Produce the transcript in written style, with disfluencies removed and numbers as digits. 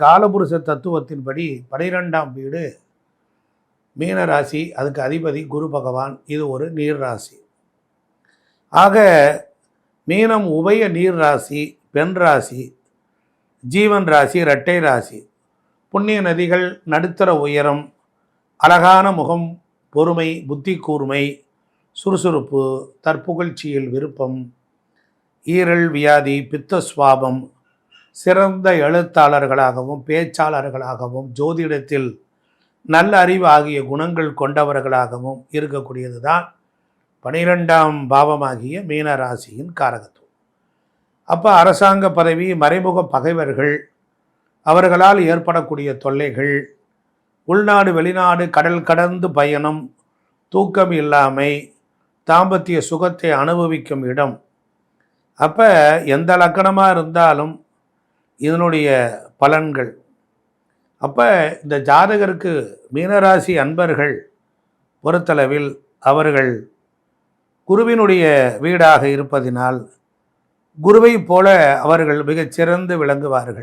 காலபுருஷ தத்துவத்தின்படி 12ஆம் வீடு மீன ராசி, அதுக்கு அதிபதி குரு பகவான். இது ஒரு நீர் ராசி. ஆக மீனம் உபய நீர் ராசி, பெண் ராசி, ஜீவன் ராசி, இரட்டை ராசி. புண்ணிய நதிகள், நடுத்தர உயரம், அழகான முகம், பொறுமை, புத்தி கூர்மை, சுறுசுறுப்பு, தற்புகழ்ச்சியில் விருப்பம், ஈரல் வியாதி, பித்த சுவாபம், சிறந்த எழுத்தாளர்களாகவும் பேச்சாளர்களாகவும் ஜோதிடத்தில் நல்ல அறிவு ஆகிய குணங்கள் கொண்டவர்களாகவும் இருக்கக்கூடியது தான் 12ஆம் பாவமாகிய மீன ராசியின் காரகத்துவம். அப்போ அரசாங்க பதவி, மறைமுக பகைவர்கள், அவர்களால் ஏற்படக்கூடிய தொல்லைகள், உள்நாடு வெளிநாடு கடல் கடந்து பயணம், தூக்கம் இல்லாமை, தாம்பத்திய சுகத்தை அனுபவிக்கும் இடம். அப்போ எந்த லக்கணமாக இருந்தாலும் இதனுடைய பலன்கள். அப்போ இந்த ஜாதகருக்கு மீனராசி அன்பர்கள் பொறுத்தளவில் அவர்கள் குருவினுடைய வீடாக இருப்பதினால் குருவை போல அவர்கள் மிகச்சிறந்து விளங்குவார்கள்.